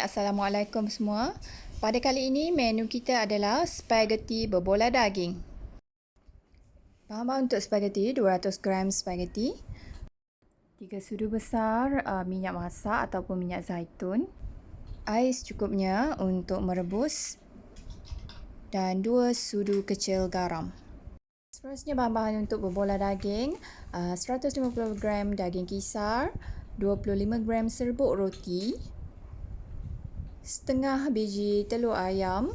Assalamualaikum semua. Pada kali ini menu kita adalah spaghetti berbola daging. Bahan-bahan untuk spaghetti: 200 gram spaghetti, 3 sudu besar minyak masak ataupun minyak zaitun, air secukupnya untuk merebus, dan 2 sudu kecil garam. Seterusnya bahan-bahan untuk berbola daging: 150 gram daging kisar, 25 gram serbuk roti, setengah biji telur ayam,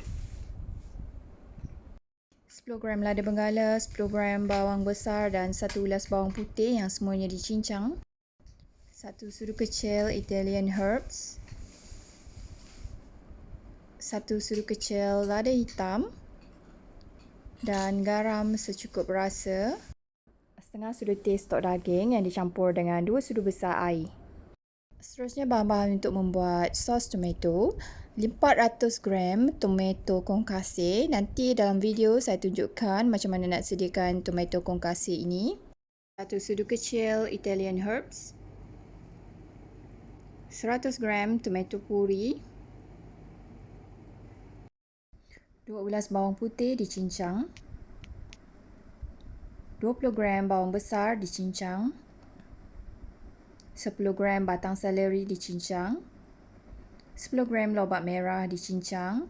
10 gram lada benggala, 10 gram bawang besar dan 1 ulas bawang putih yang semuanya dicincang, 1 sudu kecil Italian herbs, 1 sudu kecil lada hitam dan garam secukup rasa, setengah sudu teh stok daging yang dicampur dengan 2 sudu besar air. Seterusnya bahan-bahan untuk membuat sos tomato: 400 gram tomato kongkase. Nanti dalam video saya tunjukkan macam mana nak sediakan tomato kongkase ini. 1 sudu kecil Italian herbs, 100 gram tomato puri, 2 ulas bawang putih dicincang, 20 gram bawang besar dicincang, 10 gram batang seleri dicincang, 10 gram lobak merah dicincang,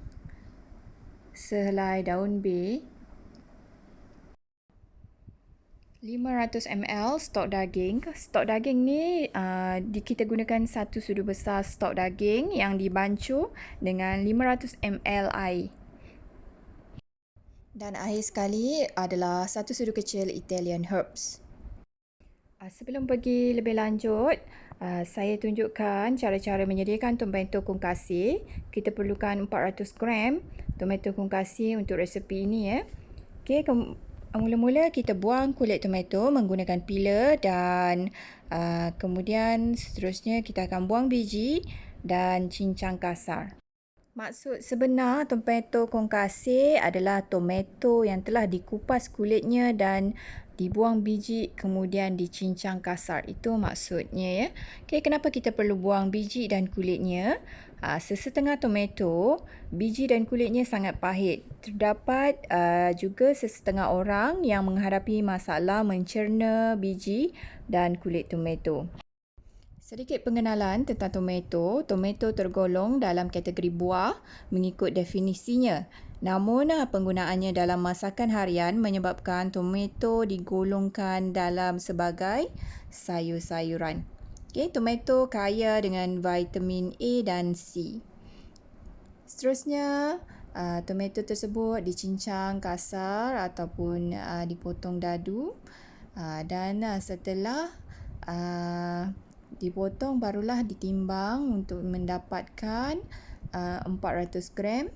sehelai daun bay, 500 ml stok daging. Stok daging ni kita gunakan 1 sudu besar stok daging yang dibancuh dengan 500 ml air. Dan akhir sekali adalah 1 sudu kecil Italian herbs. Sebelum pergi lebih lanjut, saya tunjukkan cara-cara menyediakan tomato kongkase. Kita perlukan 400 gram tomato kongkase untuk resepi ini ya. Okey, mula-mula kita buang kulit tomato menggunakan peeler dan kemudian seterusnya kita akan buang biji dan cincang kasar. Maksud sebenar tomato kongkase adalah tomato yang telah dikupas kulitnya dan dibuang biji kemudian dicincang kasar. Itu maksudnya ya. Okey, kenapa kita perlu buang biji dan kulitnya? Sesetengah tomato, biji dan kulitnya sangat pahit. Terdapat juga sesetengah orang yang menghadapi masalah mencerna biji dan kulit tomato. Sedikit pengenalan tentang tomato. Tomato tergolong dalam kategori buah mengikut definisinya. Namun, penggunaannya dalam masakan harian menyebabkan tomato digolongkan dalam sebagai sayur-sayuran. Okay, tomato kaya dengan vitamin A dan C. Seterusnya, tomato tersebut dicincang kasar ataupun dipotong dadu. Dan setelah dipotong barulah ditimbang untuk mendapatkan 400 gram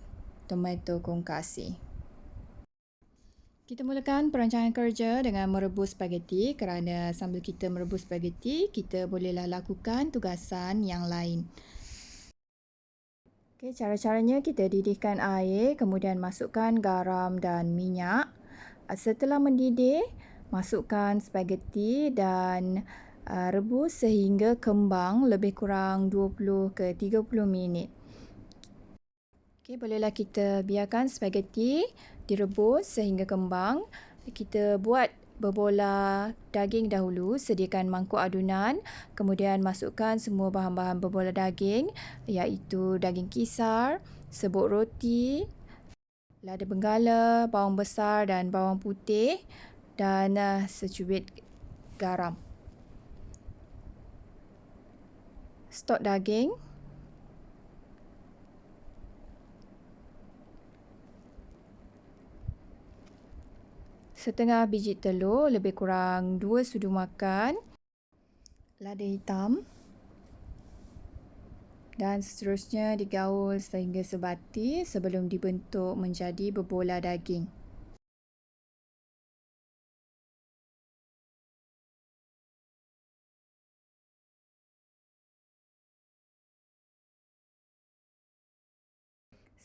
tomato kongkase. Kita mulakan perancangan kerja dengan merebus spaghetti kerana sambil kita merebus spaghetti, kita bolehlah lakukan tugasan yang lain. Okay, cara-caranya kita didihkan air, kemudian masukkan garam dan minyak. Setelah mendidih, masukkan spaghetti dan rebus sehingga kembang lebih kurang 20 ke 30 minit. Okey, bolehlah kita biarkan spaghetti direbus sehingga kembang. Kita buat berbola daging dahulu, sediakan mangkuk adunan, kemudian masukkan semua bahan-bahan berbola daging iaitu daging kisar, serbuk roti, lada benggala, bawang besar dan bawang putih dan secubit garam. Stok daging, setengah biji telur lebih kurang 2 sudu makan, lada hitam dan seterusnya digaul sehingga sebati sebelum dibentuk menjadi berbola daging.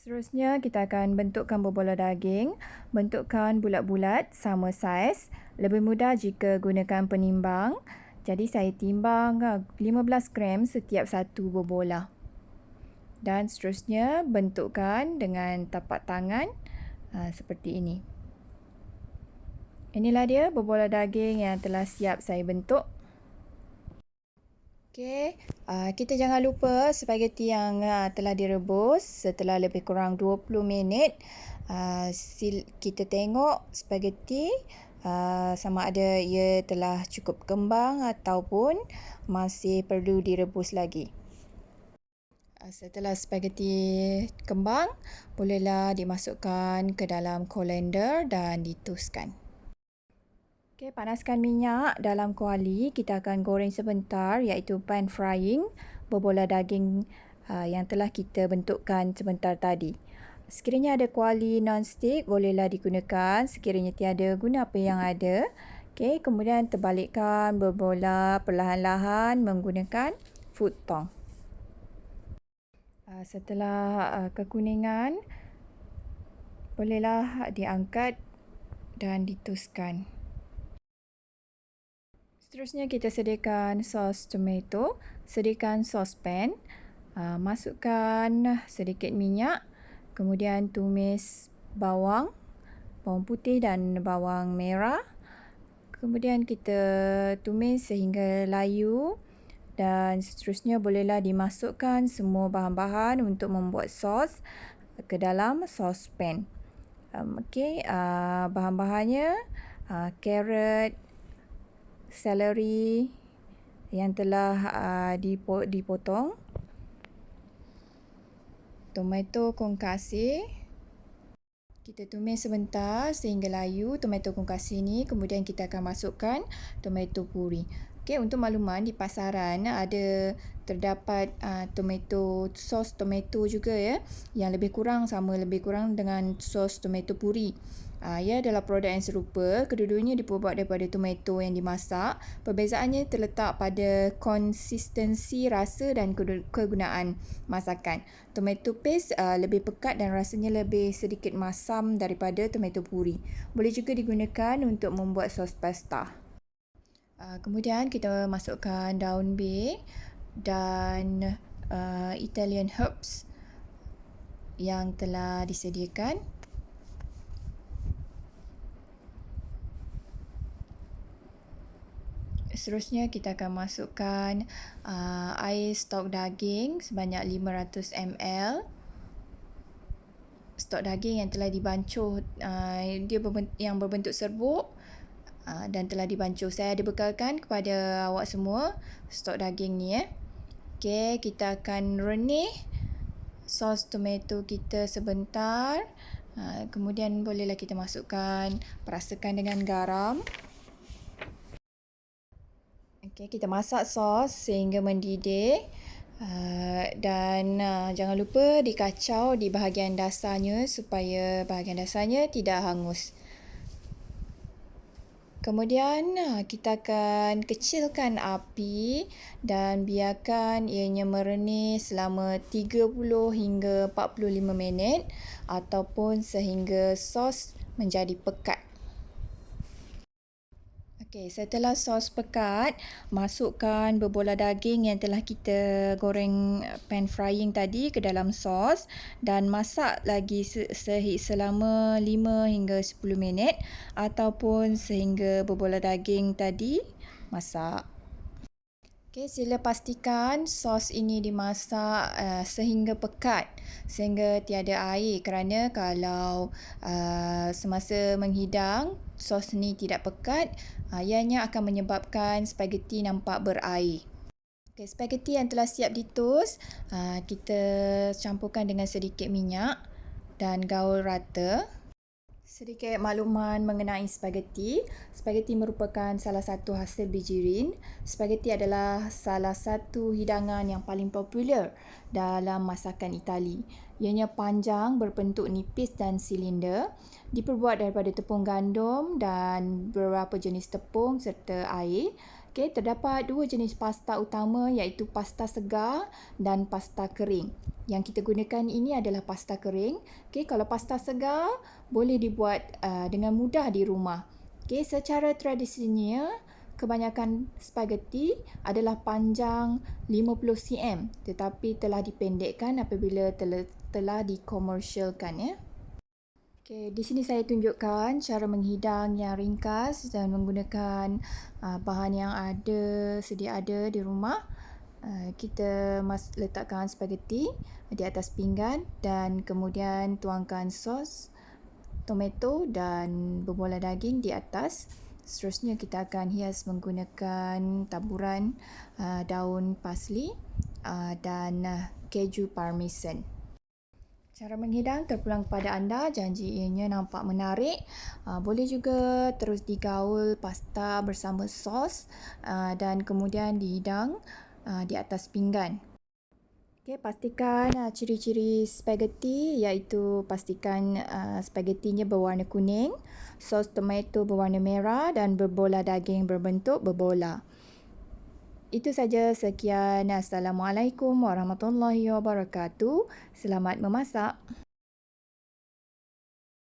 Seterusnya, kita akan bentukkan berbola daging. Bentukkan bulat-bulat sama saiz. Lebih mudah jika gunakan penimbang. Jadi, saya timbang 15 gram setiap satu berbola. Dan seterusnya bentukkan dengan tapak tangan seperti ini. Inilah dia berbola daging yang telah siap saya bentuk. Okey, kita jangan lupa spaghetti yang telah direbus setelah lebih kurang 20 minit. Kita tengok spaghetti sama ada ia telah cukup kembang ataupun masih perlu direbus lagi. Setelah spaghetti kembang, bolehlah dimasukkan ke dalam colander dan dituskan. Okey, panaskan minyak dalam kuali. Kita akan goreng sebentar iaitu pan frying berbola daging yang telah kita bentukkan sebentar tadi. Sekiranya ada kuali non-stick, bolehlah digunakan. Sekiranya tiada, guna apa yang ada. Okey, kemudian terbalikkan berbola perlahan-lahan menggunakan food tong. Setelah kekuningan, bolehlah diangkat dan dituskan. Seterusnya kita sediakan sos tomato, sediakan sospan, masukkan sedikit minyak, kemudian tumis bawang putih dan bawang merah. Kemudian kita tumis sehingga layu dan seterusnya bolehlah dimasukkan semua bahan-bahan untuk membuat sos ke dalam sospan. Okey, bahan-bahannya carrot, seleri yang telah dipotong, tomato kong kasih. Kita tumis sebentar sehingga layu tomato kong kasih ni, kemudian kita akan masukkan tomato puri. Okey, untuk makluman di pasaran terdapat sos tomato juga ya, yang lebih kurang dengan sos tomato puri. Ia adalah produk yang serupa, kedua-duanya dibuat daripada tomato yang dimasak. Perbezaannya terletak pada konsistensi rasa dan kegunaan masakan. Tomato paste lebih pekat dan rasanya lebih sedikit masam daripada tomato puri. Boleh juga digunakan untuk membuat sos pasta. Kemudian kita masukkan daun bay dan Italian herbs yang telah disediakan. Seterusnya kita akan masukkan air stok daging sebanyak 500 ml. Stok daging yang telah dibancuh, yang berbentuk serbuk dan telah dibancuh. Saya ada bekalkan kepada awak semua stok daging ni . Okey, kita akan renih sos tomato kita sebentar. Kemudian bolehlah kita masukkan, perasakan dengan garam. Okey, kita masak sos sehingga mendidih dan jangan lupa dikacau di bahagian dasarnya supaya bahagian dasarnya tidak hangus. Kemudian kita akan kecilkan api dan biarkan ianya merenih selama 30 hingga 45 minit ataupun sehingga sos menjadi pekat. Okey, setelah sos pekat, masukkan berbola daging yang telah kita goreng pan frying tadi ke dalam sos dan masak lagi selama 5 hingga 10 minit ataupun sehingga berbola daging tadi masak. Okey, sila pastikan sos ini dimasak sehingga pekat, sehingga tiada air, kerana kalau semasa menghidang sos ni tidak pekat, ianya akan menyebabkan spaghetti nampak berair. Okey, spaghetti yang telah siap ditus, kita campurkan dengan sedikit minyak dan gaul rata. Sedikit makluman mengenai spaghetti. Spaghetti merupakan salah satu hasil bijirin. Spaghetti adalah salah satu hidangan yang paling popular dalam masakan Itali. Ianya panjang, berbentuk nipis dan silinder. Diperbuat daripada tepung gandum dan beberapa jenis tepung serta air. Okey, terdapat dua jenis pasta utama iaitu pasta segar dan pasta kering. Yang kita gunakan ini adalah pasta kering. Okey, kalau pasta segar boleh dibuat dengan mudah di rumah. Okey, secara tradisinya kebanyakan spaghetti adalah panjang 50 cm tetapi telah dipendekkan apabila telah dikomersialkan ya. Okey, di sini saya tunjukkan cara menghidang yang ringkas dan menggunakan bahan yang sedia ada di rumah. Kita letakkan spaghetti di atas pinggan dan kemudian tuangkan sos tomato dan berbola daging di atas. Seterusnya kita akan hias menggunakan taburan daun parsley dan keju parmesan. Cara menghidang terpulang kepada anda, janji ianya nampak menarik. Boleh juga terus digaul pasta bersama sos dan kemudian dihidang di atas pinggan. Okay, pastikan ciri-ciri spaghetti iaitu pastikan spagettinya berwarna kuning, sos tomato berwarna merah dan berbola daging berbentuk berbola. Itu saja, sekian. Assalamualaikum warahmatullahi wabarakatuh. Selamat memasak.